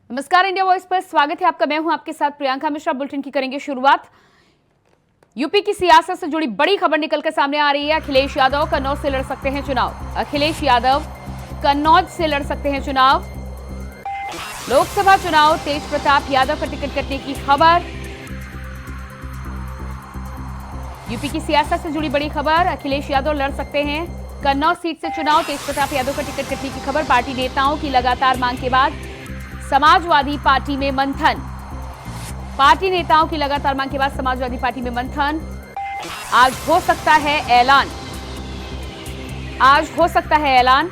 नमस्कार, India voice पर स्वागत है आपका। मैं हूं आपके साथ प्रियंका मिश्रा। बुलेटिन की करेंगे शुरुआत। यूपी की सियासत से जुड़ी बड़ी खबर निकलकर सामने आ रही है। अखिलेश यादव कन्नौज से लड़ सकते हैं चुनाव। अखिलेश यादव कन्नौज से लड़ सकते हैं चुनाव। लोकसभा चुनाव तेज प्रताप यादव का टिकट कटने की खबर। यूपी की सियासत से जुड़ी बड़ी खबर। अखिलेश यादव लड़ सकते हैं कन्नौज सीट से चुनाव। तेज प्रताप यादव का टिकट कटने की खबर। पार्टी नेताओं की लगातार मांग के बाद समाजवादी पार्टी में मंथन। पार्टी नेताओं की लगातार मांग के बाद समाजवादी पार्टी में मंथन। आज हो सकता है ऐलान। आज हो सकता है ऐलान।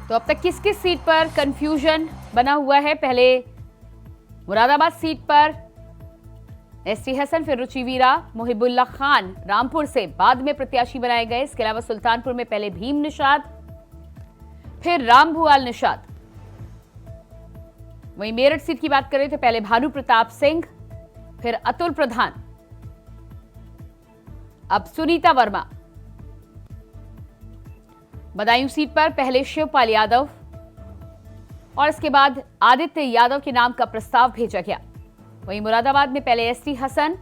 तो अब तक किस किस सीट पर कंफ्यूजन बना हुआ है? पहले मुरादाबाद सीट पर एसटी हसन, फिर रुचिवीरा मोहिबुल्ला खान रामपुर से बाद में प्रत्याशी बनाए गए। इसके अलावा सुल्तानपुर में पहले भीम निषाद, फिर रामभुआल निषाद। वहीं मेरठ सीट की बात करें तो पहले भानु प्रताप सिंह, फिर अतुल प्रधान, अब सुनीता वर्मा। बदायूं सीट पर पहले शिवपाल यादव और इसके बाद आदित्य यादव के नाम का प्रस्ताव भेजा गया। वहीं मुरादाबाद में पहले एसटी हसन,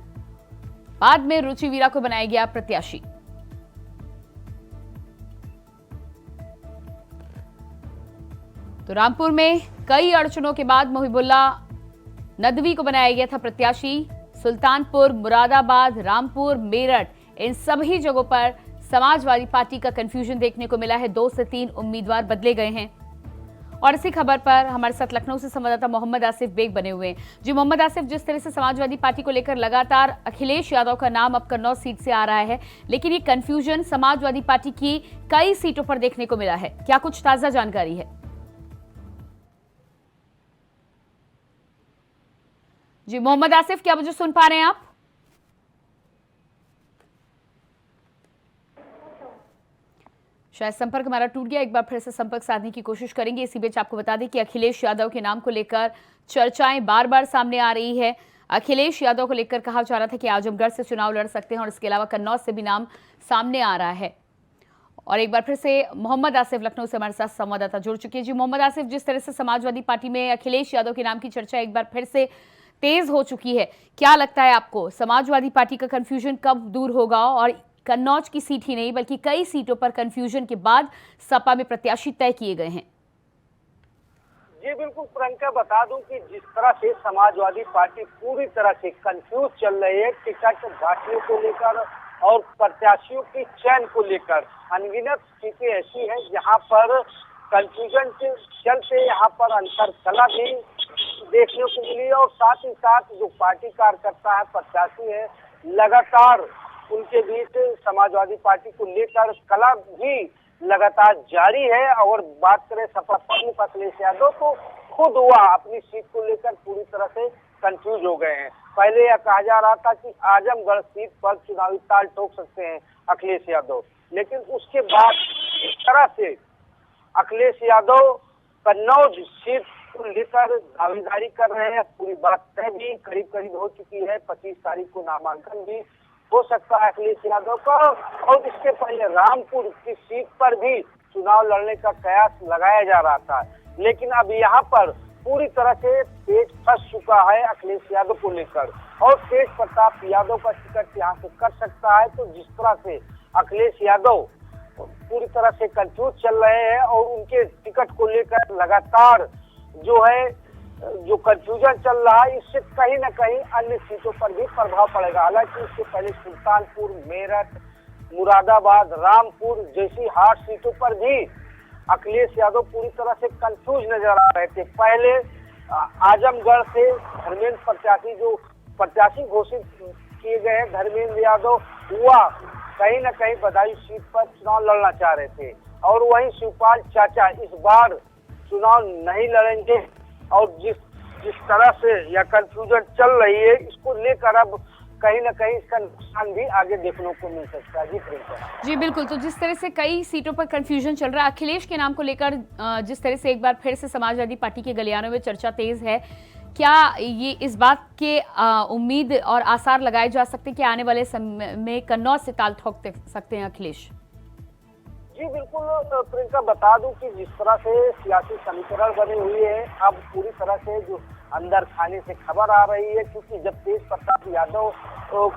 बाद में रुचिवीरा को बनाया गया प्रत्याशी। तो रामपुर में कई अड़चनों के बाद मोहिबुल्ला नदवी को बनाया गया था प्रत्याशी। सुल्तानपुर, मुरादाबाद, रामपुर, मेरठ, इन सभी जगहों पर समाजवादी पार्टी का कंफ्यूजन देखने को मिला है। 2 से 3 उम्मीदवार बदले गए हैं। और इसी खबर पर हमारे साथ लखनऊ से संवाददाता मोहम्मद आसिफ बेग बने हुए हैं। जी मोहम्मद आसिफ, जिस तरह से समाजवादी पार्टी को लेकर लगातार अखिलेश यादव का नाम अब कन्नौज सीट से आ रहा है, लेकिन ये कंफ्यूजन समाजवादी पार्टी की कई सीटों पर देखने को मिला है, क्या कुछ ताजा जानकारी है? जी मोहम्मद आसिफ, क्या मुझे सुन पा रहे हैं आप? शायद संपर्क हमारा टूट गया। एक बार फिर से संपर्क साधने की कोशिश करेंगे। इसी बीच आपको बता दें कि अखिलेश यादव के नाम को लेकर चर्चाएं बार बार सामने आ रही है। अखिलेश यादव को लेकर कहा जा रहा था कि आजमगढ़ से चुनाव लड़ सकते हैं और इसके अलावा कन्नौज से भी नाम सामने आ रहा है। और एक बार फिर से मोहम्मद आसिफ लखनऊ से हमारे साथ संवाददाता जुड़ चुके हैं। जी मोहम्मद आसिफ, जिस तरह से समाजवादी पार्टी में अखिलेश यादव के नाम की चर्चा एक बार फिर से तेज हो चुकी है, क्या लगता है आपको समाजवादी पार्टी का कंफ्यूजन कब दूर होगा? और कन्नौज की सीट ही नहीं बल्कि कई सीटों पर कंफ्यूजन के बाद सपा में प्रत्याशी तय किए गए हैं। जी बिल्कुल प्रियंका, बता दूं कि जिस तरह से समाजवादी पार्टी पूरी तरह से कंफ्यूज चल रही है टिकट बांटने को लेकर और प्रत्याशियों की चयन को लेकर। अनगिनत सीटें ऐसी हैं जहां पर कंफ्यूजन के चलते यहाँ पर अंतर कला भी देखने को मिली और साथ ही साथ जो पार्टी कार्यकर्ता है, प्रत्याशी है, लगातार उनके बीच समाजवादी पार्टी को लेकर कला भी लगातार जारी है। और बात करें सपा प्रमुख अखिलेश यादव, तो खुद वह अपनी सीट को लेकर पूरी तरह से कंफ्यूज हो गए हैं। पहले यह कहा जा रहा था कि आजमगढ़ सीट पर चुनावी ताल ठोक सकते हैं अखिलेश यादव, लेकिन उसके बाद इस तरह से अखिलेश यादव कन्नौज सीट को लेकर दावेदारी कर रहे हैं। पूरी बात तय भी करीब करीब हो चुकी है। 25 तारीख को नामांकन भी हो सकता है अखिलेश यादव का। और इसके पहले रामपुर की सीट पर भी चुनाव लड़ने का कयास लगाया जा रहा था, लेकिन अब यहाँ पर पूरी तरह से पेच फंस चुका है अखिलेश यादव को लेकर। और तेज प्रताप यादव का टिकट यहाँ से कर सकता है। तो जिस तरह से अखिलेश यादव पूरी तरह से कंफ्यूज चल रहे हैं और उनके टिकट को लेकर लगातार जो है जो कंफ्यूजन चल रहा है, इससे कहीं ना कहीं अन्य सीटों पर भी प्रभाव पड़ेगा। हालांकि इससे पहले सुल्तानपुर, मेरठ, मुरादाबाद, रामपुर जैसी हार्ड सीटों पर भी अखिलेश यादव पूरी तरह से कंफ्यूज नजर आ रहे थे। पहले आजमगढ़ से धर्मेंद्र प्रत्याशी घोषित किए गए हैं, धर्मेंद्र यादव, वह कहीं ना कहीं बदायूं सीट पर चुनाव लड़ना चाह रहे थे। और वहीं शिवपाल चाचा इस बार चुनाव नहीं लड़ेंगे। और जिस तरह से यह कंफ्यूजन चल रही है, इसको लेकर अब कहीं ना कहीं इसका नुकसान भी आगे देखने को मिल सकता है। जी प्रियंका। जी बिल्कुल, तो जिस तरह से कई सीटों पर कंफ्यूजन चल रहा है, अखिलेश के नाम को लेकर जिस तरह से एक बार फिर से समाजवादी पार्टी के गलियारों में चर्चा तेज है, क्या ये इस बात के उम्मीद और आसार लगाए जा सकते हैं कि आने वाले समय में कन्नौज से ताल ठोक सकते हैं अखिलेश? जी बिल्कुल प्रियंका, बता दूं कि जिस तरह से सियासी समीकरण बने हुए हैं, अब पूरी तरह से जो अंदर खाने से खबर आ रही है, क्योंकि जब तेज प्रताप यादव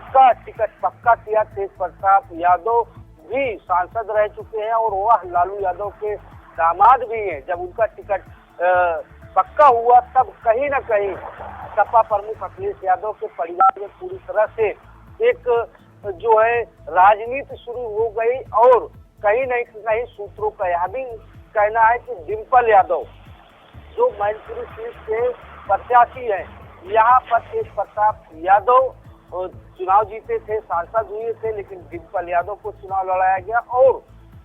का टिकट पक्का किया, तेज प्रताप यादव भी सांसद रह चुके हैं और वह लालू यादव के दामाद भी हैं। जब उनका टिकट पक्का हुआ तब कहीं ना कहीं सपा प्रमुख अखिलेश यादव के परिवार में पूरी तरह से एक जो है राजनीति शुरू हो गई और कहीं न कहीं सूत्रों का यह भी कहना है कि डिम्पल यादव जो मैनपुरी सीट के प्रत्याशी हैं, यहाँ पर तेज प्रताप यादव चुनाव जीते थे, सांसद हुए थे, लेकिन डिम्पल यादव को चुनाव लड़ाया गया और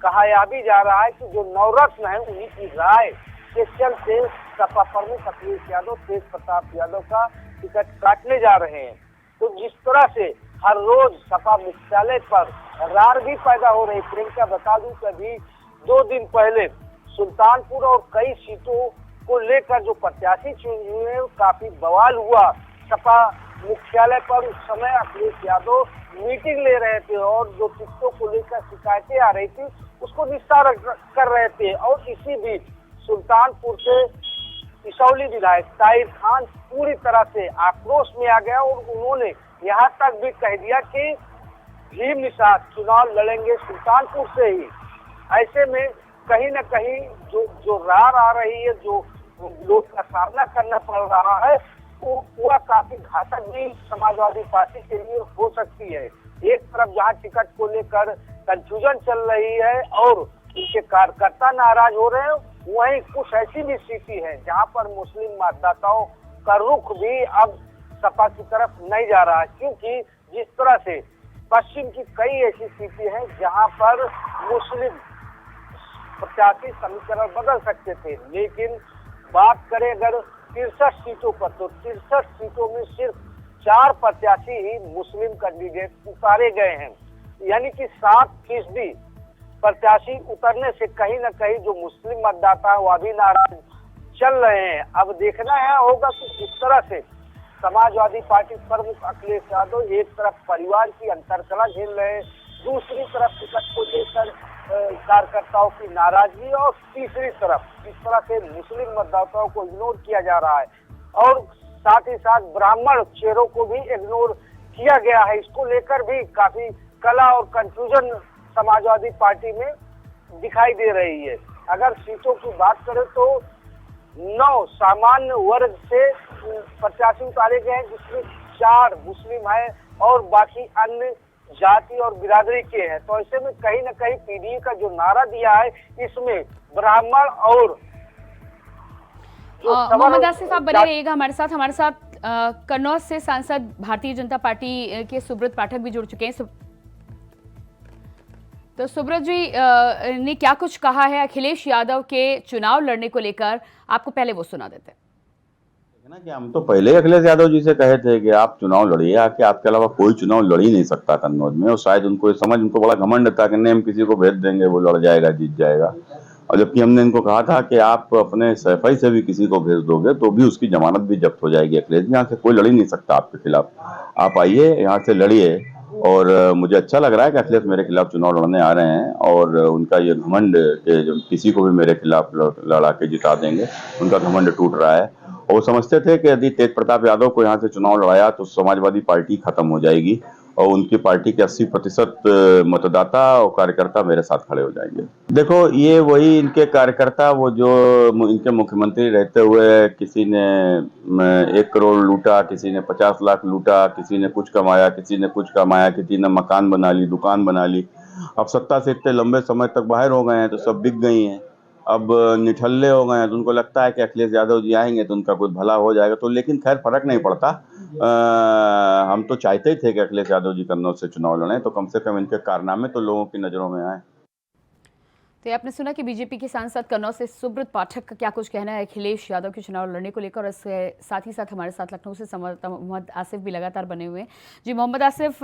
कहा यह भी जा रहा है कि जो नवरत्न है उन्हीं की राय के चलते सपा प्रमुख अखिलेश यादव तेज प्रताप यादव का टिकट काटने जा रहे हैं। तो जिस तरह से हर रोज सपा मुख्यालय पर रार भी पैदा हो रही। प्रियंका, बता दूं कि अभी 2 दिन पहले सुल्तानपुर और कई सीटों को लेकर जो प्रत्याशी चुने हुए काफी बवाल हुआ। सपा मुख्यालय पर उस समय अखिलेश यादव मीटिंग ले रहे थे और जो टिकटों को लेकर शिकायतें आ रही थी उसको निस्तारण कर रहे थे। और इसी बीच सुल्तानपुर से इसौली विधायक ताहिर खान पूरी तरह से आक्रोश में आ गया और उन्होंने यहाँ तक भी कह दिया कि भीम निषाद चुनाव लड़ेंगे सुल्तानपुर से ही। ऐसे में कहीं न कहीं जो रार आ रही है, जो लोग का सामना करना पड़ रहा है, वह काफी घातक भी समाजवादी पार्टी के लिए हो सकती है। एक तरफ जहां टिकट को लेकर कंफ्यूजन चल रही है और उनके कार्यकर्ता नाराज हो रहे हैं, वहीं कुछ ऐसी भी स्थिति है जहां पर मुस्लिम मतदाताओं का रुख भी अब सपा की तरफ नहीं जा रहा है, क्योंकि जिस तरह से पश्चिम की कई ऐसी स्थिति है जहां पर मुस्लिम प्रत्याशी समीकरण बदल सकते थे। लेकिन बात करें अगर 63 सीटों पर, तो 63 सीटों में सिर्फ 4 प्रत्याशी ही मुस्लिम कैंडिडेट उतारे गए हैं, यानी कि 7% प्रत्याशी उतरने से कहीं न कहीं जो मुस्लिम मतदाता है वह भी नाराज चल रहे हैं। अब देखना है होगा कि किस तरह से समाजवादी पार्टी प्रमुख अखिलेश यादव एक तरफ परिवार की अंतरकलह झेल रहे हैं, दूसरी तरफ टिकट को लेकर कार्यकर्ताओं की नाराजगी और तीसरी तरफ इस तरह से मुस्लिम मतदाताओं को इग्नोर किया जा रहा है और साथ ही साथ ब्राह्मण चेहरों को भी इग्नोर किया गया है। इसको लेकर भी काफी कला और कंफ्यूजन समाजवादी पार्टी में दिखाई दे रही है। अगर सीटों की बात करें तो 9 सामान्य वर्ग से प्रत्याशी उतारे गए हैं, जिसमें 4 मुस्लिम है और बाकी अन्य जाति और बिरादरी के हैं। तो ऐसे में कहीं न कहीं पीडीए का जो नारा दिया है इसमें ब्राह्मण और मोहम्मद आसिफ, आप बने रहिएगा हमारे साथ कन्नौज से सांसद भारतीय जनता पार्टी के सुब्रत पाठक भी जुड़ चुके हैं। तो सुब्रत जी ने क्या कुछ कहा है अखिलेश यादव के चुनाव लड़ने को लेकर, आपको पहले वो सुना देते हैं। ना कि हम तो पहले ही अखिलेश यादव जी से कहे थे कि आप चुनाव लड़िए, आके आपके अलावा कोई चुनाव लड़ ही नहीं सकता कन्नौज में। और शायद उनको बड़ा घमंड था कि नहीं हम किसी को भेज देंगे, वो लड़ जाएगा, जीत जाएगा। और जबकि हमने इनको कहा था कि आप अपने सफाई से भी किसी को भेज दोगे तो भी उसकी जमानत भी जब्त हो जाएगी। अखिलेश जी, यहाँ से कोई लड़ ही नहीं सकता आपके खिलाफ, आप आइए यहाँ से लड़िए। और मुझे अच्छा लग रहा है कि अखिलेश मेरे खिलाफ चुनाव लड़ने आ रहे हैं और उनका ये घमंड कि जो किसी को भी मेरे खिलाफ लड़ा के जिता देंगे, उनका घमंड टूट रहा है। और वो समझते थे कि यदि तेज प्रताप यादव को यहाँ से चुनाव लड़ाया तो समाजवादी पार्टी खत्म हो जाएगी और उनकी पार्टी के 80% मतदाता और कार्यकर्ता मेरे साथ खड़े हो जाएंगे। देखो, ये वही इनके कार्यकर्ता, वो जो इनके मुख्यमंत्री रहते हुए किसी ने 1 करोड़ लूटा, किसी ने 50 लाख लूटा, किसी ने कुछ कमाया, किसी ने कुछ कमाया, किसी ने मकान बना ली, दुकान बना ली। अब सत्ता से इतने लंबे समय तक बाहर हो गए हैं तो सब बिक गई हैं, अब निठल्ले हो गए हैं। तो उनको लगता है कि अखिलेश यादव जी आएंगे तो उनका कुछ भला हो जाएगा। तो लेकिन खैर फर्क नहीं पड़ता। हम तो चाहते ही थे कि अखिलेश यादव जी कन्नौज से चुनाव लड़ें, तो कम से कम इनके कारनामे तो लोगों की नजरों में आए। तो ये आपने सुना कि बीजेपी के सांसद कन्नौज से सुब्रत पाठक का क्या कुछ कहना है अखिलेश यादव के चुनाव लड़ने को लेकर। और इसके साथ ही साथ हमारे साथ लखनऊ से संवाददाता मोहम्मद आसिफ भी लगातार बने हुए हैं। जी मोहम्मद आसिफ,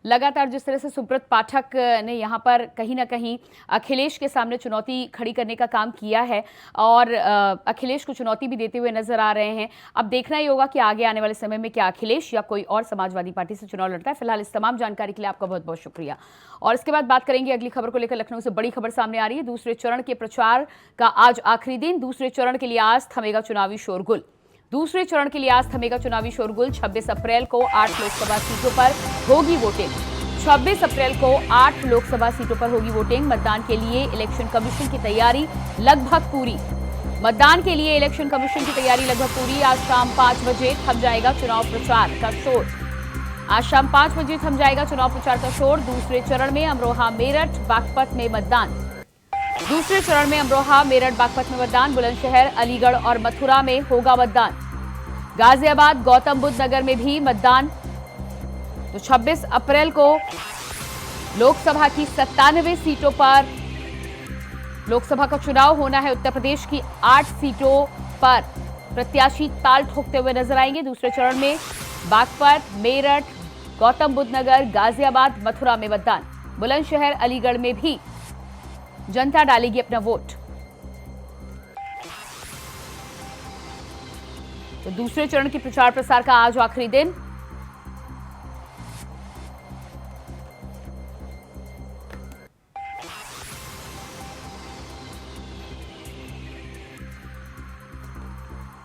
लगातार जिस तरह से सुब्रत पाठक ने यहाँ पर कहीं ना कहीं अखिलेश के सामने चुनौती खड़ी करने का काम किया है और अखिलेश को चुनौती भी देते हुए नजर आ रहे हैं। अब देखना ही होगा कि आगे आने वाले समय में क्या अखिलेश या कोई और समाजवादी पार्टी से चुनाव लड़ता है। फिलहाल इस तमाम जानकारी के लिए आपका बहुत बहुत शुक्रिया। और इसके बाद बात करेंगे अगली खबर को लेकर। लखनऊ से बड़ी खबर सामने आ रही है। दूसरे चरण के प्रचार का आज आखिरी दिन। दूसरे चरण के लिए आज थमेगा चुनावी शोरगुल। दूसरे चरण के लिए आज थमेगा चुनावी शोरगुल। 26 अप्रैल को 8 लोकसभा सीटों पर होगी वोटिंग। 26 अप्रैल को 8 लोकसभा सीटों पर होगी वोटिंग। मतदान के लिए इलेक्शन कमीशन की तैयारी लगभग पूरी। मतदान के लिए इलेक्शन कमीशन की तैयारी लगभग पूरी। आज शाम 5 बजे थम जाएगा चुनाव प्रचार का शोर। आज शाम 5 बजे थम जाएगा चुनाव प्रचार का शोर। दूसरे चरण में अमरोहा, मेरठ, बागपत में मतदान। दूसरे चरण में अमरोहा, मेरठ, बागपत में मतदान। बुलंदशहर, अलीगढ़ और मथुरा में होगा मतदान। गाजियाबाद, गौतम बुद्ध नगर में भी मतदान। तो 26 अप्रैल को लोकसभा की 97 सीटों पर लोकसभा का चुनाव होना है। उत्तर प्रदेश की 8 सीटों पर प्रत्याशी ताल ठोकते हुए नजर आएंगे। दूसरे चरण में बागपत, मेरठ, गौतम बुद्ध नगर, गाजियाबाद, मथुरा में मतदान। बुलंदशहर, अलीगढ़ में भी जनता डालेगी अपना वोट। तो दूसरे चरण के प्रचार प्रसार का आज आखिरी दिन।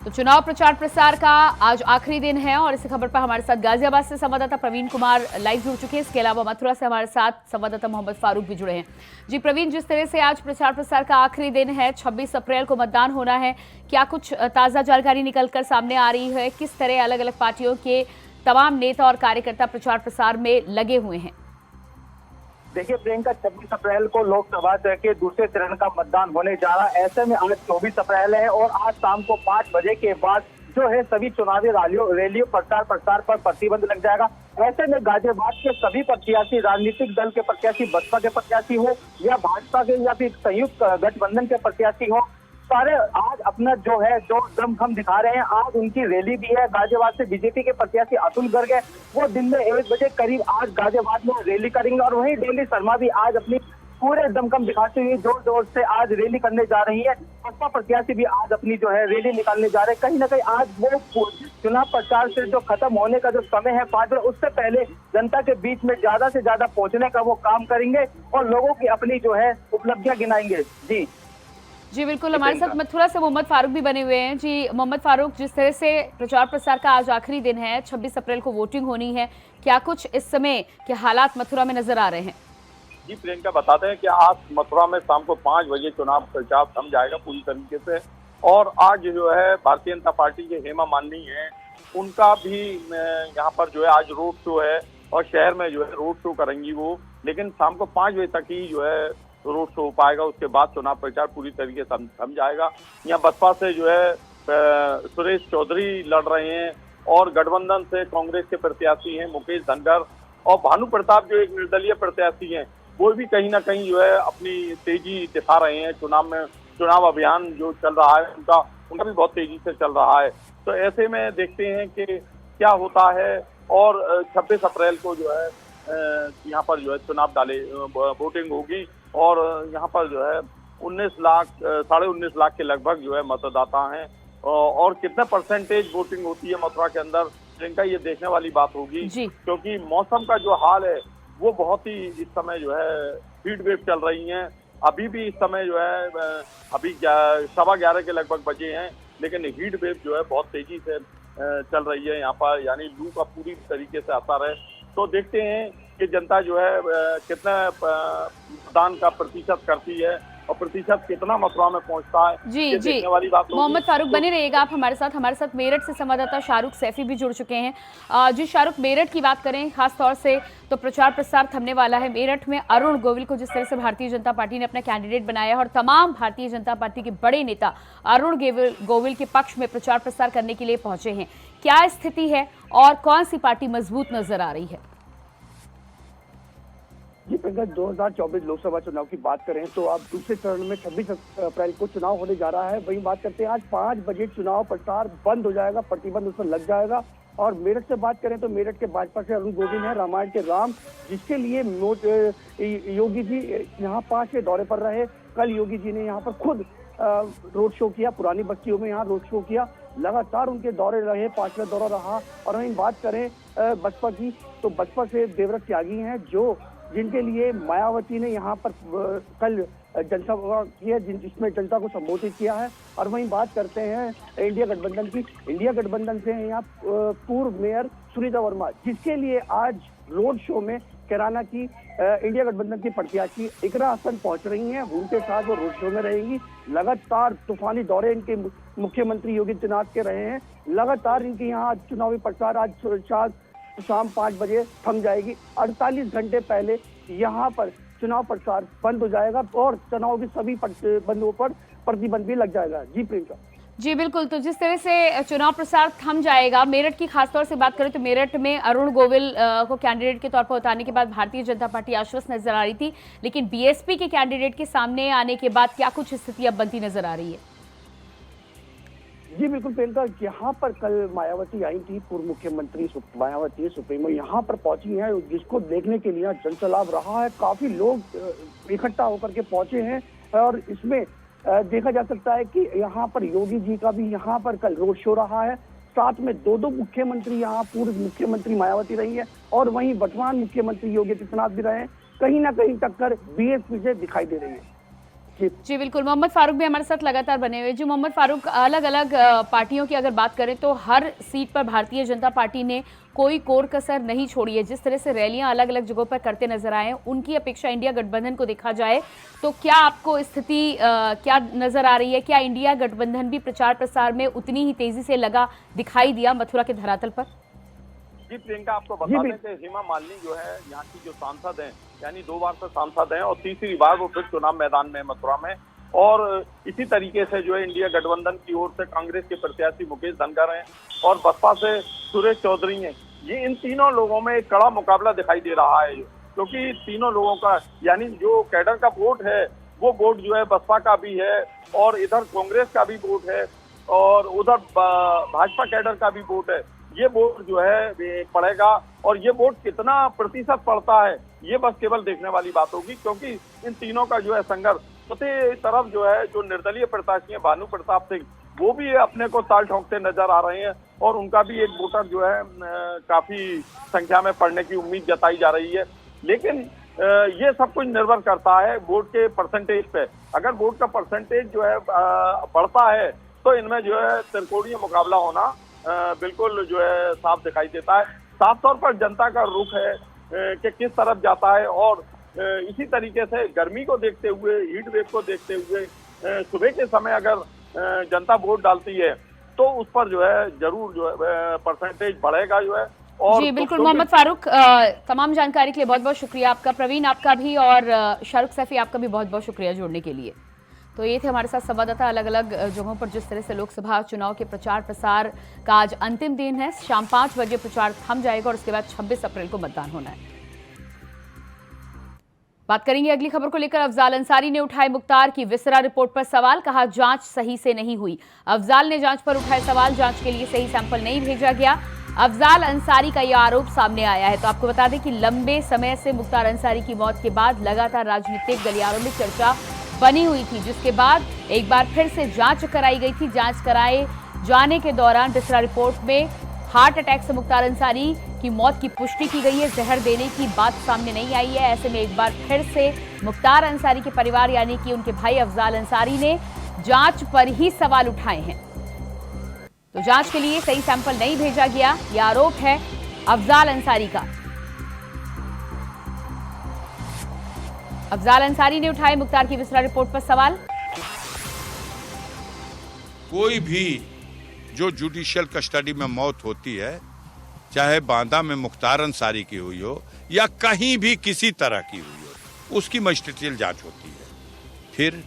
तो चुनाव प्रचार प्रसार का आज आखिरी दिन है और इस खबर पर हमारे साथ गाजियाबाद से संवाददाता प्रवीण कुमार लाइव जुड़ चुके हैं। इसके अलावा मथुरा से हमारे साथ संवाददाता मोहम्मद फारूक भी जुड़े हैं। जी प्रवीण, जिस तरह से आज प्रचार प्रसार का आखिरी दिन है, 26 अप्रैल को मतदान होना है, क्या कुछ ताजा जानकारी निकलकर सामने आ रही है? किस तरह अलग अलग पार्टियों के तमाम नेता और कार्यकर्ता प्रचार प्रसार में लगे हुए हैं? देखिए प्रियंका, 26 अप्रैल को लोकसभा के दूसरे चरण का मतदान होने जा रहा है। ऐसे में आज 24 अप्रैल है और आज शाम को 5 बजे के बाद जो है सभी चुनावी रैलियों प्रचार प्रसार पर प्रतिबंध लग जाएगा। ऐसे में गाजियाबाद के सभी प्रत्याशी, राजनीतिक दल के प्रत्याशी, बसपा के प्रत्याशी हो या भाजपा के या फिर संयुक्त गठबंधन के प्रत्याशी हो, सारे आज अपना जो है जो दमखम दिखा रहे हैं। आज उनकी रैली भी है। गाजियाबाद से बीजेपी के प्रत्याशी अतुल गर्ग है, वो दिन में 1 बजे करीब आज गाजियाबाद में रैली करेंगे। और वहीं डेली शर्मा भी आज अपनी पूरे दमखम दिखाते हुए जोर जोर से आज रैली करने जा रही है। बसपा प्रत्याशी भी आज अपनी जो है रैली निकालने जा रहे हैं। कहीं ना कहीं आज वो चुनाव प्रचार से जो खत्म होने का जो समय है 5 बजे, उससे पहले जनता के बीच में ज्यादा से ज्यादा पहुंचने का वो काम करेंगे और लोगों की अपनी जो है उपलब्धियां गिनाएंगे। जी बिल्कुल, हमारे साथ मथुरा से मोहम्मद फारूक भी बने हुए हैं। जी मोहम्मद फारूक, जिस तरह से प्रचार प्रसार का आज आखिरी दिन है, 26 अप्रैल को वोटिंग होनी है, क्या कुछ इस समय के हालात मथुरा में नजर आ रहे हैं? जी प्रियंका, बताते हैं कि आज मथुरा में शाम को 5 बजे चुनाव प्रचार थम जाएगा पूरी तरीके से। और आज जो है भारतीय जनता पार्टी के हेमा मालिनी है, उनका भी यहाँ पर जो है आज रोड शो है और शहर में जो है रोड शो करेंगी वो। लेकिन शाम को 5 बजे तक ही जो है रोड शो हो पाएगा, उसके बाद चुनाव प्रचार पूरी तरीके से थम जाएगा। यहाँ बसपा से जो है सुरेश चौधरी लड़ रहे हैं और गठबंधन से कांग्रेस के प्रत्याशी हैं मुकेश धनगर और भानु प्रताप जो एक निर्दलीय प्रत्याशी हैं, वो भी कहीं ना कहीं जो है अपनी तेजी दिखा रहे हैं। चुनाव अभियान जो चल रहा है उनका भी बहुत तेजी से चल रहा है। तो ऐसे में देखते हैं कि क्या होता है। और 26 अप्रैल को जो है यहाँ पर जो है चुनाव वोटिंग होगी और यहाँ पर जो है 19 लाख के लगभग जो है मतदाता हैं। और कितना परसेंटेज वोटिंग होती है मथुरा के अंदर, जिनका ये देखने वाली बात होगी, क्योंकि मौसम का जो हाल है वो बहुत ही इस समय जो है हीट वेव चल रही है। अभी भी इस समय जो है अभी 11:15 के लगभग बजे हैं, लेकिन हीट वेव जो है बहुत तेजी से चल रही है यहाँ पर, यानी लू का पूरी तरीके से असर है। तो देखते हैं कि जनता जो है कितना मतदान का प्रतिशत करती है और प्रतिशत कितना मथुरा में पहुंचता है। जी वाली बात मोहम्मद फारूक बने रहिएगा आप हमारे साथ मेरठ से संवाददाता शाहरुख सैफी भी जुड़ चुके हैं। जी शाहरुख, मेरठ की बात करें खास तौर से तो प्रचार प्रसार थमने वाला है। मेरठ में अरुण गोविल को जिस तरह से भारतीय जनता पार्टी ने अपना कैंडिडेट बनाया और तमाम भारतीय जनता पार्टी के बड़े नेता अरुण गोविल के पक्ष में प्रचार प्रसार करने के लिए पहुंचे हैं, क्या स्थिति है और कौन सी पार्टी मजबूत नजर आ रही है? जी प्रियंका, 2024 लोकसभा चुनाव की बात करें तो अब दूसरे चरण में 26 अप्रैल को चुनाव होने जा रहा है। वहीं बात करते हैं आज 5 बजे चुनाव प्रचार बंद हो जाएगा, प्रतिबंध उस पर लग जाएगा। और मेरठ से बात करें तो मेरठ के भाजपा से अरुण गोविंद है, रामायण के राम, जिसके लिए योगी जी यहाँ 5 दौरे पर रहे। कल योगी जी ने यहाँ पर खुद रोड शो किया, पुरानी बस्तियों में यहाँ रोड शो किया। लगातार उनके दौरे रहे, 5वां दौरा रहा। और वहीं बात करें बसपा की तो बसपा से देवव्रत त्यागी हैं, जिनके लिए मायावती ने यहाँ पर कल जनसभा की है, जिसमें जनता को संबोधित किया है। और वहीं बात करते हैं इंडिया गठबंधन की। इंडिया गठबंधन से हैं यहाँ पूर्व मेयर सुनीता वर्मा, जिसके लिए आज रोड शो में कैराना की इंडिया गठबंधन की प्रत्याशी इकरा हसन पहुंच रही हैं। उनके साथ वो रोड शो में रहेंगी। लगातार तूफानी दौरे इनके मुख्यमंत्री योगी आदित्यनाथ के रहे हैं। लगातार इनके यहाँ चुनावी प्रचार आज शाम 5 बजे थम जाएगी। 48 घंटे पहले यहाँ पर चुनाव प्रचार बंद हो जाएगा और चुनाव की सभी बंदों पर प्रतिबंध भी लग जाएगा। जी प्रियंका। जी बिल्कुल, तो जिस तरह से चुनाव प्रचार थम जाएगा, मेरठ की खासतौर से बात करें तो मेरठ में अरुण गोविल को कैंडिडेट के तौर पर उतारने के बाद भारतीय जनता पार्टी आश्वस्त नजर आ रही थी, लेकिन बीएसपी के कैंडिडेट के सामने आने के बाद क्या कुछ स्थिति अब बनती नजर आ रही है? जी बिल्कुल प्रियंका, यहाँ पर कल मायावती आई थी, पूर्व मुख्यमंत्री मायावती सुप्रीमो यहाँ पर पहुंची हैं, जिसको देखने के लिए जनसैलाब रहा है। काफी लोग इकट्ठा होकर के पहुंचे हैं और इसमें देखा जा सकता है कि यहाँ पर योगी जी का भी यहाँ पर कल रोड शो रहा है। साथ में 2 मुख्यमंत्री यहाँ पूर्व मुख्यमंत्री मायावती रही है और वहीं वर्तमान मुख्यमंत्री योगी आदित्यनाथ भी रहे हैं। कहीं ना कहीं टक्कर बीएसपी से दिखाई दे रही है। जी बिल्कुल, मोहम्मद फारूक भी हमारे साथ लगातार बने हुए। जी मोहम्मद फारूक, अलग अलग पार्टियों की अगर बात करें तो हर सीट पर भारतीय जनता पार्टी ने कोई कोर कसर नहीं छोड़ी है। जिस तरह से रैलियां अलग अलग जगहों पर करते नजर आए हैं, उनकी अपेक्षा इंडिया गठबंधन को देखा जाए तो क्या आपको स्थिति क्या नजर आ रही है? क्या इंडिया गठबंधन भी प्रचार प्रसार में उतनी ही तेजी से लगा दिखाई दिया मथुरा के धरातल पर? जी प्रियंका, आपको बता दें कि हेमा मालिनी जो है यहाँ की जो सांसद हैं, यानी 2 बार से सांसद हैं और तीसरी बार वो फिर चुनाव मैदान में मथुरा में। और इसी तरीके से जो है इंडिया गठबंधन की ओर से कांग्रेस के प्रत्याशी मुकेश धनखड़ हैं और बसपा से सुरेश चौधरी हैं। ये इन तीनों लोगों में एक कड़ा मुकाबला दिखाई दे रहा है, क्योंकि तीनों लोगों का यानी जो कैडर का वोट है वो वोट जो है बसपा का भी है और इधर कांग्रेस का भी वोट है और उधर भाजपा कैडर का भी वोट है। ये वोट जो है पड़ेगा और ये वोट कितना प्रतिशत पड़ता है ये बस केवल देखने वाली बात होगी, क्योंकि इन तीनों का जो है संघर्ष प्रति तरफ जो है जो निर्दलीय प्रत्याशी है भानु प्रताप सिंह, वो भी अपने को ताल ठोंकते नजर आ रहे हैं और उनका भी एक वोटर जो है काफी संख्या में पड़ने की उम्मीद जताई जा रही है। लेकिन ये सब कुछ निर्भर करता है वोट के परसेंटेज पे। अगर वोट का परसेंटेज जो है बढ़ता है तो इनमें जो है त्रिकोणीय मुकाबला होना बिल्कुल जो है साफ दिखाई देता है। साफ तौर पर जनता का रुख है कि किस तरफ जाता है और इसी तरीके से गर्मी को देखते हुए, हीट वेव को देखते हुए सुबह के समय अगर जनता वोट डालती है तो उस पर जो है जरूर जो है परसेंटेज बढ़ेगा जो है। और जी बिल्कुल मोहम्मद फारूक, तमाम जानकारी के लिए बहुत बहुत शुक्रिया आपका। प्रवीण आपका भी और शाहरुख सैफी आपका भी बहुत बहुत शुक्रिया जुड़ने के लिए। तो ये थे हमारे साथ संवाददाता अलग अलग जगहों पर जिस तरह से लोकसभा चुनाव के प्रचार प्रसार का आज अंतिम दिन है। शाम 5 बजे प्रचार थम जाएगा और उसके बाद 26 अप्रैल को मतदान होना है। बात करेंगे अगली खबर को लेकर। अफजाल अंसारी ने उठाए मुख्तार की विसरा रिपोर्ट पर सवाल, कहा जांच सही से नहीं हुई। अफजाल ने जांच पर उठाए सवाल, जांच के लिए सही सैंपल नहीं भेजा गया। अफजाल अंसारी का यह आरोप सामने आया है। तो आपको बता दें कि लंबे समय से मुख्तार अंसारी की मौत के बाद लगातार राजनीतिक गलियारों में चर्चा बनी हुई थी, जिसके बाद एक बार फिर से जांच कराई गई थी। जांच कराए जाने के दौरान विसरा रिपोर्ट में हार्ट अटैक से मुख्तार अंसारी की मौत की पुष्टि की गई है। जहर देने की बात सामने नहीं आई है। ऐसे में एक बार फिर से मुख्तार अंसारी के परिवार यानी कि उनके भाई अफजाल अंसारी ने जांच पर ही सवाल उठाए हैं। तो जांच के लिए सही सैंपल नहीं भेजा गया, यह आरोप है अफजाल अंसारी का। अफजाल अंसारी ने उठाए मुख्तार की विसरा रिपोर्ट पर सवाल। कोई भी जो जुडिशियल कस्टडी में मौत होती है, चाहे बांदा में मुख्तार अंसारी की हुई हो या कहीं भी किसी तरह की हुई हो, उसकी मजिस्ट्रेटियल जांच होती है। फिर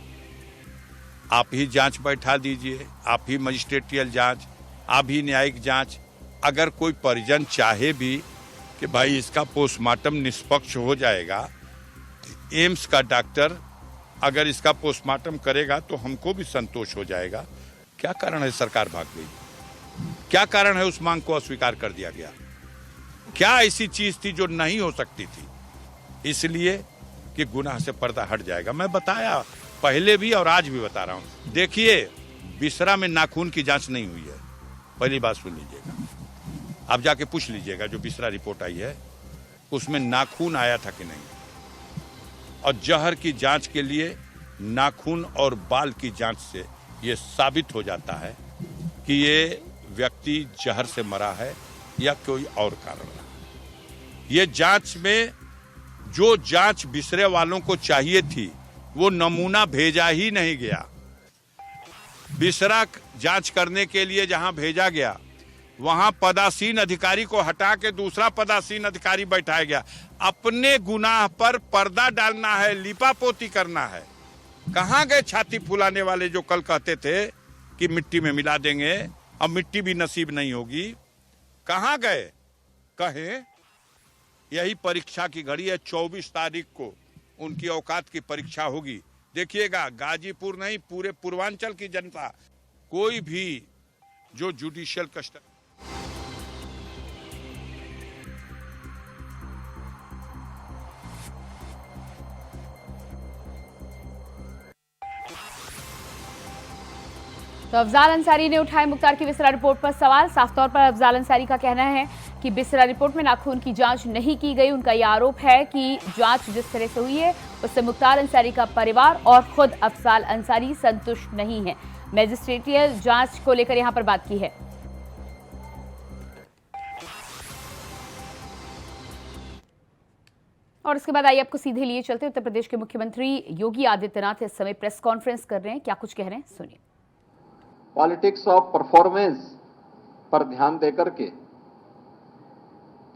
आप ही जांच बैठा दीजिए, आप ही मजिस्ट्रेटियल जांच, आप ही न्यायिक जांच। अगर कोई परिजन चाहे भी कि भाई इसका पोस्टमार्टम निष्पक्ष हो जाएगा एम्स का डॉक्टर अगर इसका पोस्टमार्टम करेगा तो हमको भी संतोष हो जाएगा। क्या कारण है सरकार भाग गई? क्या कारण है उस मांग को अस्वीकार कर दिया गया? क्या ऐसी चीज थी जो नहीं हो सकती थी? इसलिए कि गुनाह से पर्दा हट जाएगा। मैं बताया पहले भी और आज भी बता रहा हूं। देखिए, बिसरा में नाखून की जांच नहीं हुई है, पहली बात सुन लीजिएगा। आप जाके पूछ लीजिएगा, जो बिसरा रिपोर्ट आई है उसमें नाखून आया था कि नहीं। और जहर की जांच के लिए नाखून और बाल की जांच से यह साबित हो जाता है कि ये व्यक्ति जहर से मरा है या कोई और कारण रहा। ये जांच में जो जांच बिसरे वालों को चाहिए थी वो नमूना भेजा ही नहीं गया। बिसरा जांच करने के लिए जहां भेजा गया वहां पदासीन अधिकारी को हटा के दूसरा पदासीन अधिकारी बैठाया गया। अपने गुनाह पर पर्दा डालना है, लिपापोती करना है। कहां गए छाती फुलाने वाले जो कल कहते थे कि मिट्टी में मिला देंगे, अब मिट्टी भी नसीब नहीं होगी? कहां गए? कहें यही परीक्षा की घड़ी है। 24 तारीख को उनकी औकात की परीक्षा होगी। देखिएगा, गाजीपुर नहीं, पूरे पूर्वांचल की जनता, कोई भी जो जुडिशियल कस्टडी तो अफजाल अंसारी ने उठाए मुख्तार की बिसरा रिपोर्ट पर सवाल। साफ तौर पर अफजाल अंसारी का कहना है कि बिसरा रिपोर्ट में नाखून की जांच नहीं की गई। उनका यह आरोप है कि जांच जिस तरह से हुई है उससे मुख्तार अंसारी का परिवार और खुद अफजाल अंसारी संतुष्ट नहीं है। मैजिस्ट्रेटियल जांच को लेकर यहां पर बात की है। और इसके बाद आइए आपको सीधे लिए चलते उत्तर प्रदेश के मुख्यमंत्री योगी आदित्यनाथ इस समय प्रेस कॉन्फ्रेंस कर रहे हैं। क्या कुछ कह रहे हैं, सुनिए। पॉलिटिक्स ऑफ परफॉर्मेंस पर ध्यान देकर के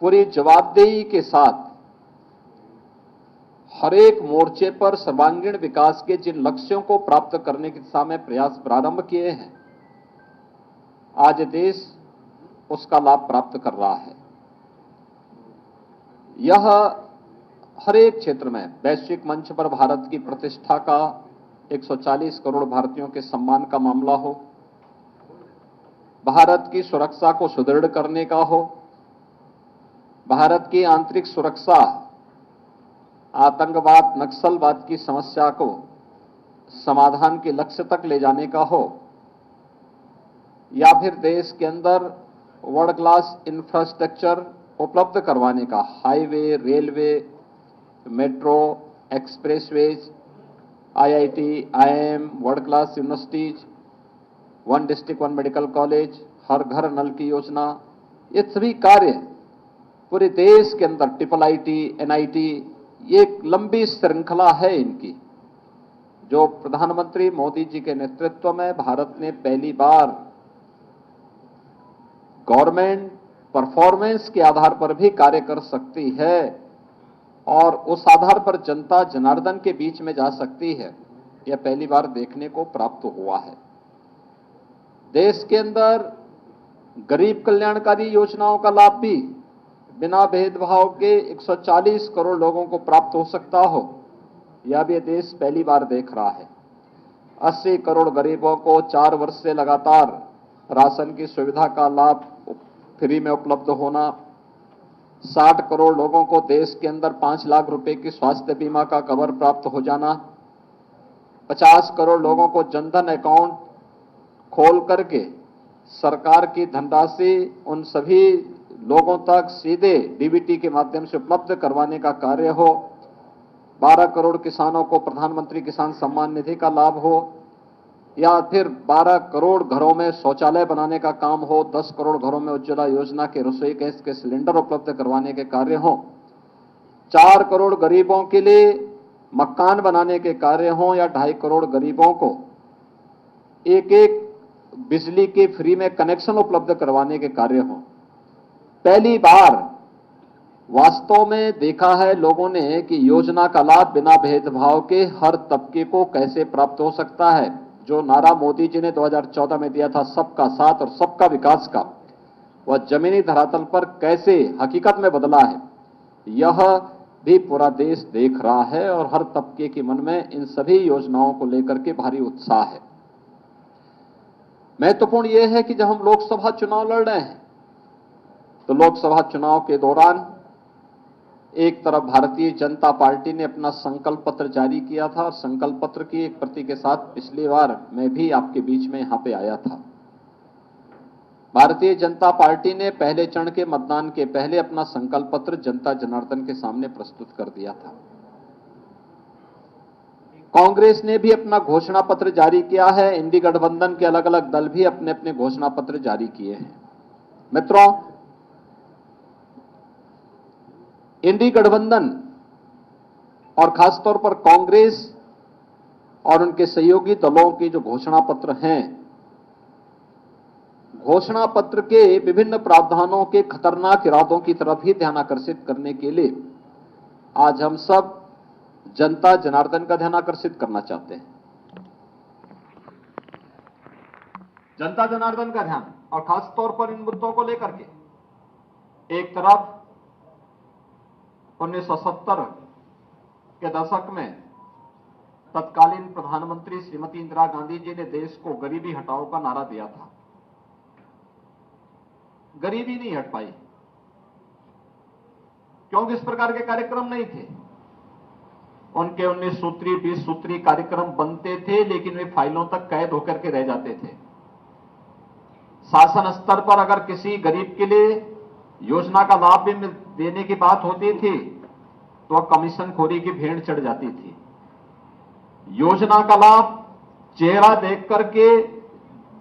पूरी जवाबदेही के साथ हर एक मोर्चे पर सर्वांगीण विकास के जिन लक्ष्यों को प्राप्त करने की दिशा में प्रयास प्रारंभ किए हैं, आज देश उसका लाभ प्राप्त कर रहा है। यह हर एक क्षेत्र में वैश्विक मंच पर भारत की प्रतिष्ठा का, 140 करोड़ भारतीयों के सम्मान का मामला हो, भारत की सुरक्षा को सुदृढ़ करने का हो, भारत की आंतरिक सुरक्षा, आतंकवाद, नक्सलवाद की समस्या को समाधान के लक्ष्य तक ले जाने का हो, या फिर देश के अंदर वर्ल्ड क्लास इंफ्रास्ट्रक्चर उपलब्ध करवाने का, highway, railway, metro, expressways, IIT, IIM, world class universities, one district one medical college, हर घर नल की योजना, ये सभी कार्य पूरे देश के अंदर, IIIT, NIT, ये एक लंबी श्रृंखला है इनकी, जो प्रधानमंत्री मोदी जी के नेतृत्व में भारत ने पहली बार गवर्नमेंट परफॉर्मेंस के आधार पर भी कार्य कर सकती है और उस आधार पर जनता जनार्दन के बीच में जा सकती है, यह पहली बार देखने को प्राप्त हुआ है। देश के अंदर गरीब कल्याणकारी योजनाओं का लाभ भी बिना भेदभाव के 140 करोड़ लोगों को प्राप्त हो सकता हो, यह भी देश पहली बार देख रहा है। 80 करोड़ गरीबों को 4 वर्ष से लगातार राशन की सुविधा का लाभ फ्री में उपलब्ध होना, 60 करोड़ लोगों को देश के अंदर 5 लाख रुपए की स्वास्थ्य बीमा का कवर प्राप्त हो जाना, 50 करोड़ लोगों को जनधन अकाउंट खोल करके सरकार की धनराशि उन सभी लोगों तक सीधे डीबीटी के माध्यम से उपलब्ध करवाने का कार्य हो, 12 करोड़ किसानों को प्रधानमंत्री किसान सम्मान निधि का लाभ हो, या फिर 12 करोड़ घरों में शौचालय बनाने का काम हो, 10 करोड़ घरों में उज्ज्वला योजना के रसोई गैस के सिलेंडर उपलब्ध करवाने के कार्य हो, 4 करोड़ गरीबों के लिए मकान बनाने के कार्य हो, या 2.5 करोड़ गरीबों को एक बिजली के फ्री में कनेक्शन उपलब्ध करवाने के कार्य हो। पहली बार वास्तव में देखा है लोगों ने कि योजना का लाभ बिना भेदभाव के हर तबके को कैसे प्राप्त हो सकता है। जो नारा मोदी जी ने 2014 में दिया था, सबका साथ और सबका विकास का, वह जमीनी धरातल पर कैसे हकीकत में बदला है। यह भी पूरा देश देख रहा है और हर तबके के मन में इन सभी योजनाओं को लेकर के भारी उत्साह है। महत्वपूर्ण यह है कि जब हम लोकसभा चुनाव लड़ रहे हैं तो लोकसभा चुनाव के दौरान एक तरफ भारतीय जनता पार्टी ने अपना संकल्प पत्र जारी किया था और संकल्प पत्र की एक प्रति के साथ पिछली बार मैं भी आपके बीच में यहां पे आया था। भारतीय जनता पार्टी ने पहले चरण के मतदान के पहले अपना संकल्प पत्र जनता जनार्दन के सामने प्रस्तुत कर दिया था। कांग्रेस ने भी अपना घोषणा पत्र जारी किया है। इंडी गठबंधन के अलग अलग दल भी अपने अपने घोषणा पत्र जारी किए हैं। मित्रों, इंडी गठबंधन और खासतौर पर कांग्रेस और उनके सहयोगी दलों के जो घोषणा पत्र हैं, घोषणा पत्र के विभिन्न प्रावधानों के खतरनाक इरादों की तरफ ही ध्यान आकर्षित करने के लिए आज हम सब जनता जनार्दन का ध्यान आकर्षित करना चाहते हैं। जनता जनार्दन का ध्यान, और खासतौर पर इन मुद्दों को लेकर के एक तरफ 1970 के दशक में तत्कालीन प्रधानमंत्री श्रीमती इंदिरा गांधी जी ने देश को गरीबी हटाओ का नारा दिया था। गरीबी नहीं हट पाई क्योंकि इस प्रकार के कार्यक्रम नहीं थे। उनके 19 सूत्री 20 सूत्री कार्यक्रम बनते थे, लेकिन वे फाइलों तक कैद होकर के रह जाते थे। शासन स्तर पर अगर किसी गरीब के लिए योजना का लाभ भी देने की बात होती थी तो कमीशन खोरी की भेड़ चढ़ जाती थी। योजना का लाभ चेहरा देख करके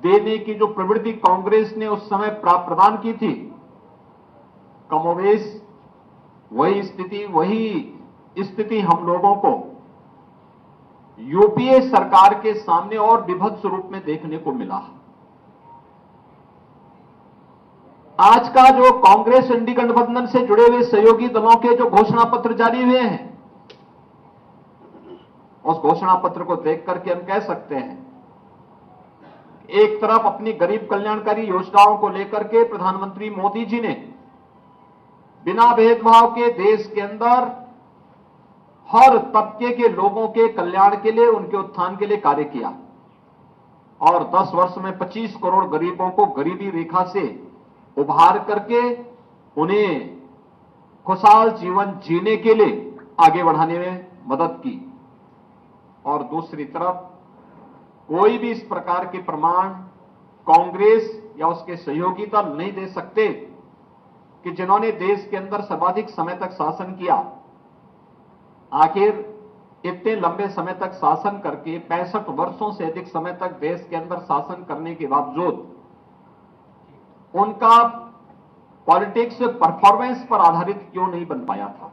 देने की जो प्रवृत्ति कांग्रेस ने उस समय प्रदान की थी, कमोवेश वही स्थिति हम लोगों को यूपीए सरकार के सामने और विभत्स रूप में देखने को मिला। आज का जो कांग्रेस इंडी गठबंधन से जुड़े हुए सहयोगी दलों के जो घोषणा पत्र जारी हुए हैं, उस घोषणा पत्र को देख करके हम कह सकते हैं, एक तरफ अपनी गरीब कल्याणकारी योजनाओं को लेकर के प्रधानमंत्री मोदी जी ने बिना भेदभाव के देश के अंदर हर तबके के लोगों के कल्याण के लिए, उनके उत्थान के लिए कार्य किया और 10 वर्ष में 25 करोड़ गरीबों को गरीबी रेखा से उभार करके उन्हें खुशहाल जीवन जीने के लिए आगे बढ़ाने में मदद की। और दूसरी तरफ कोई भी इस प्रकार के प्रमाण कांग्रेस या उसके सहयोगी दल नहीं दे सकते कि जिन्होंने देश के अंदर सर्वाधिक समय तक शासन किया, आखिर इतने लंबे समय तक शासन करके 65 वर्षों से अधिक समय तक देश के अंदर शासन करने के बावजूद उनका पॉलिटिक्स परफॉर्मेंस पर आधारित क्यों नहीं बन पाया था?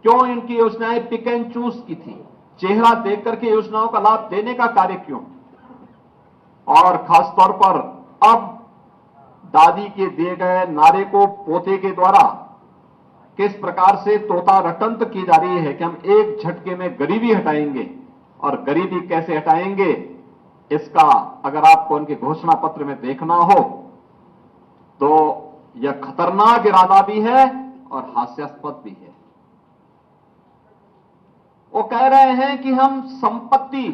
क्यों इनकी योजनाएं पिक एंड चूज की थी? चेहरा देख करके योजनाओं का लाभ देने का कार्य क्यों? और खासतौर पर अब दादी के दिए गए नारे को पोते के द्वारा किस प्रकार से तोता रटंत की जा रही है कि हम एक झटके में गरीबी हटाएंगे, और गरीबी कैसे हटाएंगे इसका अगर आपको उनके घोषणा पत्र में देखना हो तो यह खतरनाक इरादा भी है और हास्यास्पद भी है। वो कह रहे हैं कि हम संपत्ति,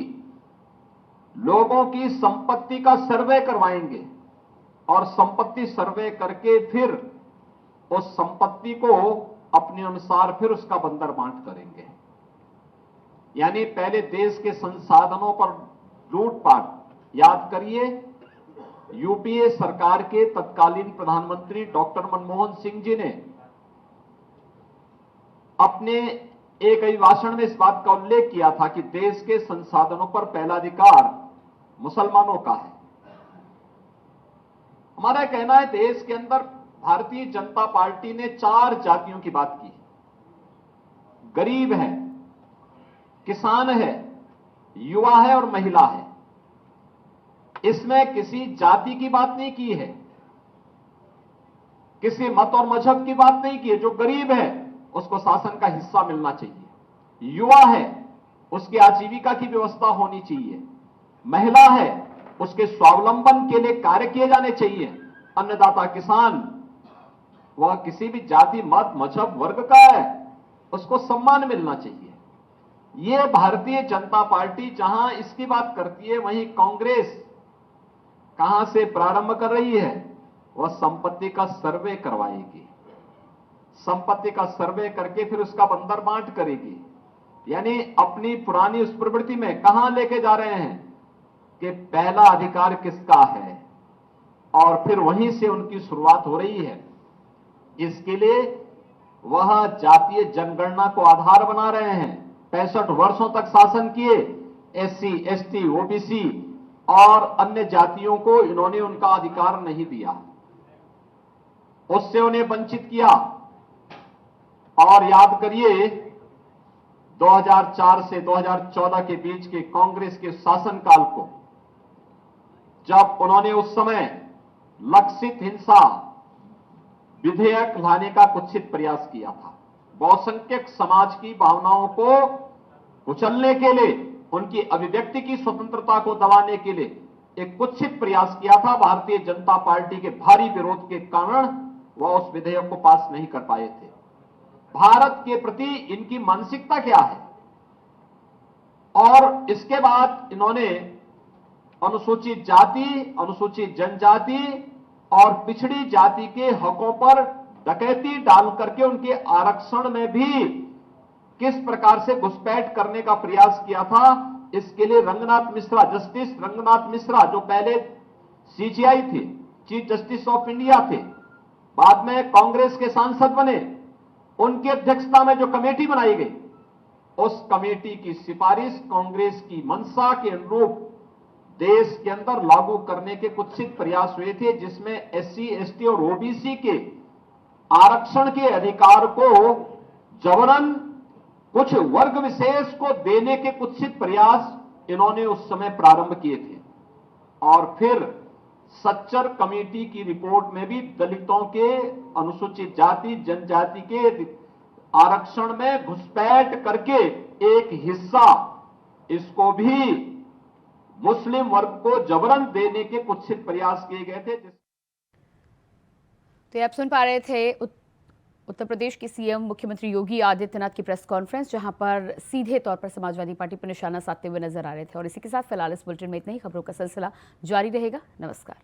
लोगों की संपत्ति का सर्वे करवाएंगे और संपत्ति सर्वे करके फिर उस संपत्ति को अपने अनुसार फिर उसका बंदर बांट करेंगे। यानी पहले देश के संसाधनों पर लूटपाट। याद करिए, यूपीए सरकार के तत्कालीन प्रधानमंत्री डॉक्टर मनमोहन सिंह जी ने अपने एक अभिभाषण में इस बात का उल्लेख किया था कि देश के संसाधनों पर पहला अधिकार मुसलमानों का है। हमारा कहना है देश के अंदर भारतीय जनता पार्टी ने 4 जातियों की बात की। गरीब है, किसान है, युवा है और महिला है। इसमें किसी जाति की बात नहीं की है, किसी मत और मजहब की बात नहीं की है। जो गरीब है उसको शासन का हिस्सा मिलना चाहिए, युवा है उसकी आजीविका की व्यवस्था होनी चाहिए, महिला है उसके स्वावलंबन के लिए कार्य किए जाने चाहिए। अन्नदाता किसान वह किसी भी जाति मत मजहब वर्ग का है, उसको सम्मान मिलना चाहिए। ये भारतीय जनता पार्टी जहां इसकी बात करती है, वहीं कांग्रेस कहां से प्रारंभ कर रही है? वह संपत्ति का सर्वे करवाएगी, संपत्ति का सर्वे करके फिर उसका बंदर बांट करेगी। यानी अपनी पुरानी उस प्रवृत्ति में कहां लेके जा रहे हैं कि पहला अधिकार किसका है, और फिर वहीं से उनकी शुरुआत हो रही है। इसके लिए वह जातीय जनगणना को आधार बना रहे हैं। 65 वर्षों तक शासन किए, एससी, एसटी, ओबीसी और अन्य जातियों को इन्होंने उनका अधिकार नहीं दिया, उससे उन्हें वंचित किया। और याद करिए 2004 से 2014 के बीच के कांग्रेस के शासनकाल को, जब उन्होंने उस समय लक्षित हिंसा विधेयक लाने का कुत्सित प्रयास किया था। बहुसंख्यक समाज की भावनाओं को कुचलने के लिए, उनकी अभिव्यक्ति की स्वतंत्रता को दबाने के लिए एक कुत्सित प्रयास किया था। भारतीय जनता पार्टी के भारी विरोध के कारण वह उस विधेयक को पास नहीं कर पाए थे। भारत के प्रति इनकी मानसिकता क्या है? और इसके बाद इन्होंने अनुसूचित जाति, अनुसूचित जनजाति और पिछड़ी जाति के हकों पर डकैती डाल करके उनके आरक्षण में भी किस प्रकार से घुसपैठ करने का प्रयास किया था। इसके लिए रंगनाथ मिश्रा, जस्टिस रंगनाथ मिश्रा, जो पहले सीजीआई थे, चीफ जस्टिस ऑफ इंडिया थे, बाद में कांग्रेस के सांसद बने, उनकी अध्यक्षता में जो कमेटी बनाई गई, उस कमेटी की सिफारिश कांग्रेस की मंशा के अनुरूप देश के अंदर लागू करने के कुत्सित प्रयास हुए थे, जिसमें एससी, एसटी और ओबीसी के आरक्षण के अधिकार को जबरन कुछ वर्ग विशेष को देने के कुत्सित प्रयास इन्होंने उस समय प्रारंभ किए थे। और फिर सच्चर कमेटी की रिपोर्ट में भी दलितों के, अनुसूचित जाति, जनजाति के आरक्षण में घुसपैठ करके एक हिस्सा इसको भी मुस्लिम वर्ग को जबरन देने के कुत्सित प्रयास किए गए थे। तो आप सुन पा रहे थे उत्तर प्रदेश के सीएम मुख्यमंत्री योगी आदित्यनाथ की प्रेस कॉन्फ्रेंस, जहां पर सीधे तौर पर समाजवादी पार्टी पर निशाना साधते हुए नजर आ रहे थे। और इसी के साथ फिलहाल इस बुलेटिन में इतना ही। खबरों का सिलसिला जारी रहेगा। नमस्कार।